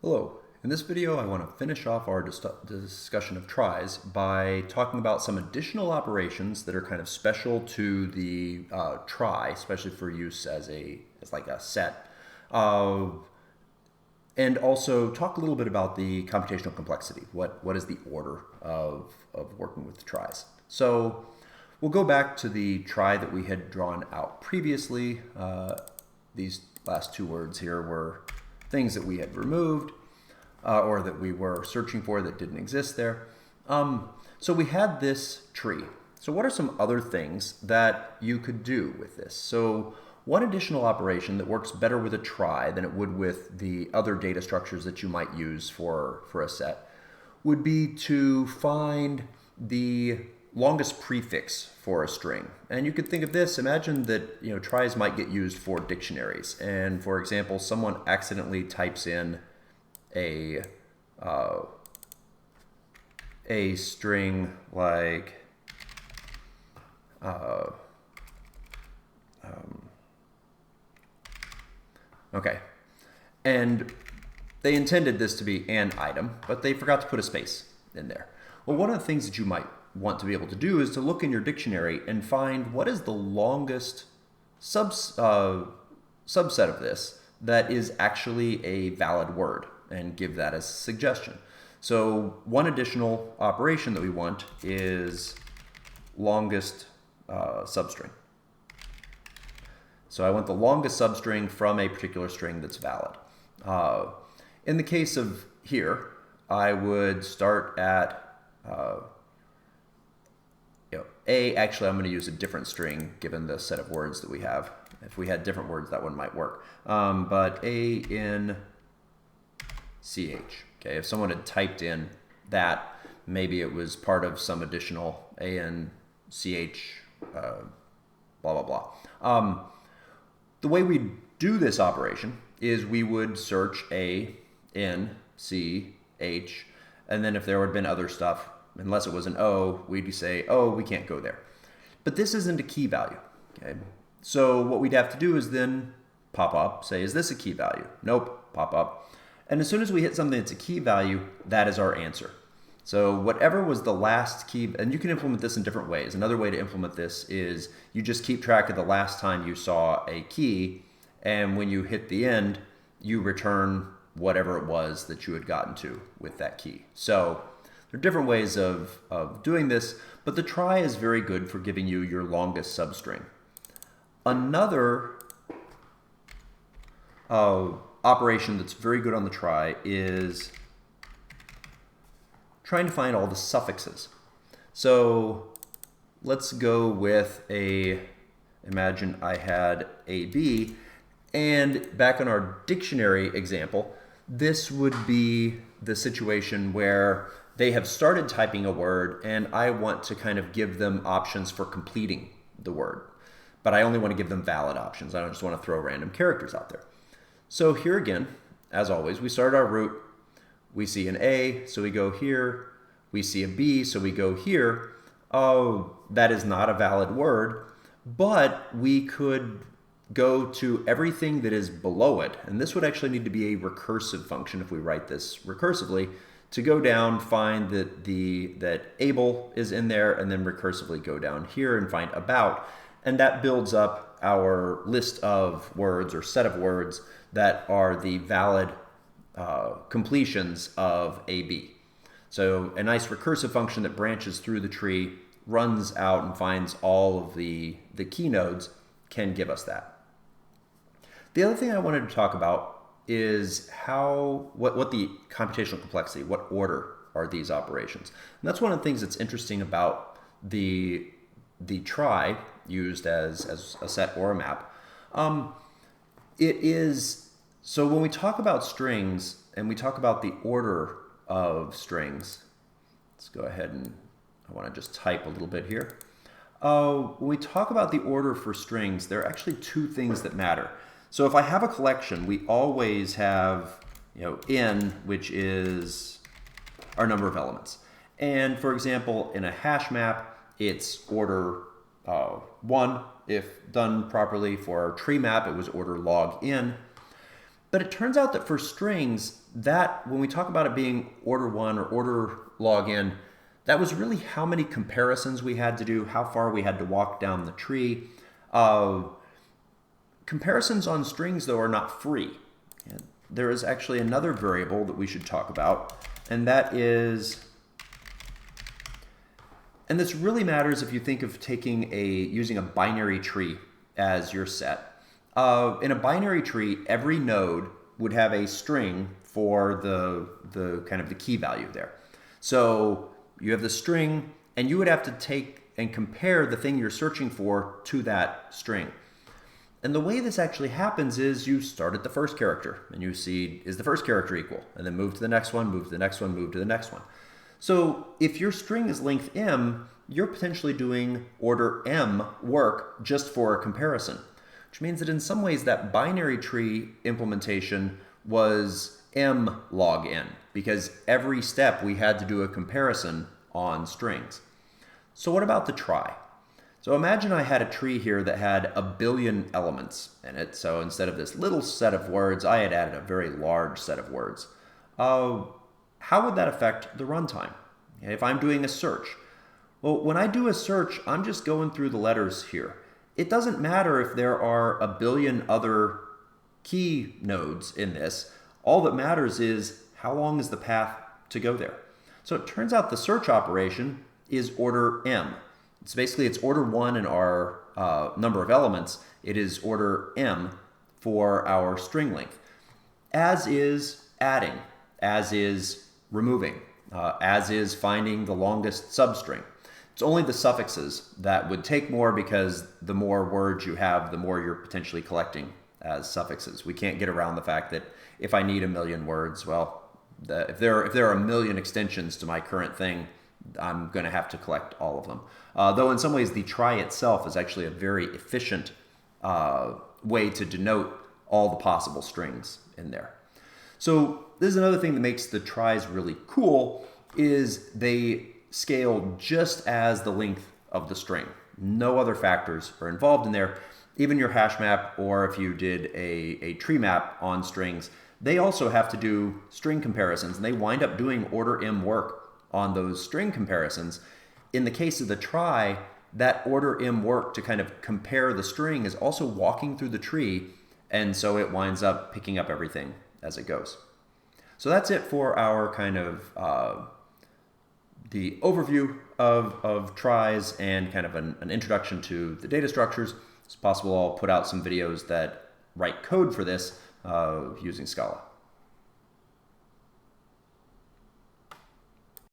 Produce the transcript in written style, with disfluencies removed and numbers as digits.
Hello. In this video, I want to finish off our discussion of tries by talking about some additional operations that are kind of special to the trie, especially for use as like a set, and also talk a little bit about the computational complexity. What is the order of working with tries? So we'll go back to the trie that we had drawn out previously. These last two words here were things that we had removed or that we were searching for that didn't exist there. So we had this tree. So what are some other things that you could do with this? So one additional operation that works better with a trie than it would with the other data structures that you might use for a set would be to find the longest prefix for a string. And you could think of this, imagine that tries might get used for dictionaries. And for example, someone accidentally types in a string like okay, and they intended this to be an item, but they forgot to put a space in there. Well, one of the things that you might want to be able to do is to look in your dictionary and find what is the longest subset of this that is actually a valid word and give that as a suggestion. So one additional operation that we want is longest substring. So I want the longest substring from a particular string that's valid. In the case of here, I would start at actually I'm going to use a different string given the set of words that we have. If we had different words, that one might work. But A-N-C-H. Okay, if someone had typed in that, maybe it was part of some additional A-N-C-H, blah, blah, blah. The way we do this operation is we would search A-N-C-H, and then if there had been other stuff, unless it was an O, we'd say, oh, we can't go there. But this isn't a key value. Okay? So what we'd have to do is then pop up, say, is this a key value? Nope, pop up. And as soon as we hit something that's a key value, that is our answer. So whatever was the last key, and you can implement this in different ways. Another way to implement this is you just keep track of the last time you saw a key, and when you hit the end, you return whatever it was that you had gotten to with that key. So there are different ways of doing this, but the trie is very good for giving you your longest substring. Another operation that's very good on the trie is trying to find all the suffixes. So let's go with imagine I had AB, and back in our dictionary example, this would be the situation where they have started typing a word and I want to kind of give them options for completing the word. But I only want to give them valid options. I don't just want to throw random characters out there. So here again, as always, we start our root. We see an A, so we go here. We see a B, so we go here. Oh, that is not a valid word, but we could go to everything that is below it. And this would actually need to be a recursive function if we write this recursively, to go down, find that able is in there, and then recursively go down here and find about. And that builds up our list of words or set of words that are the valid completions of AB. So a nice recursive function that branches through the tree, runs out and finds all of the key nodes, can give us that. The other thing I wanted to talk about is what the computational complexity, what order are these operations. And that's one of the things that's interesting about the trie used as a set or a map. So when we talk about strings and we talk about the order of strings, let's go ahead and I want to just type a little bit here. When we talk about the order for strings, there are actually two things that matter. So if I have a collection, we always have n, which is our number of elements. And for example, in a hash map, it's order 1. If done properly for our tree map, it was order log n. But it turns out that for strings, that when we talk about it being order 1 or order log n, that was really how many comparisons we had to do, how far we had to walk down the tree. Comparisons on strings, though, are not free. And there is actually another variable that we should talk about, and that is, and this really matters if you think of using a binary tree as your set. In a binary tree, every node would have a string for the kind of the key value there. So you have the string, and you would have to take and compare the thing you're searching for to that string. And the way this actually happens is you start at the first character, and you see, is the first character equal? And then move to the next one, move to the next one, move to the next one. So if your string is length m, you're potentially doing order m work just for a comparison, which means that in some ways that binary tree implementation was m log n, because every step we had to do a comparison on strings. So what about the trie? So imagine I had a tree here that had 1 billion elements in it. So instead of this little set of words, I had added a very large set of words. How would that affect the runtime? If I'm doing a search, well, when I do a search, I'm just going through the letters here. It doesn't matter if there are 1 billion other key nodes in this. All that matters is how long is the path to go there. So it turns out the search operation is order m. It's order 1 in our number of elements. It is order m for our string length. As is adding, as is removing, as is finding the longest substring. It's only the suffixes that would take more, because the more words you have, the more you're potentially collecting as suffixes. We can't get around the fact that if I need 1 million words, well, if there are 1 million extensions to my current thing, I'm going to have to collect all of them. Though in some ways the trie itself is actually a very efficient way to denote all the possible strings in there. So this is another thing that makes the tries really cool, is they scale just as the length of the string. No other factors are involved in there. Even your hash map, or if you did a tree map on strings, they also have to do string comparisons, and they wind up doing order m work on those string comparisons. In the case of the trie, that order m work to kind of compare the string is also walking through the tree, and so it winds up picking up everything as it goes. So that's it for our kind of the overview of tries and kind of an introduction to the data structures. It's possible I'll put out some videos that write code for this using Scala.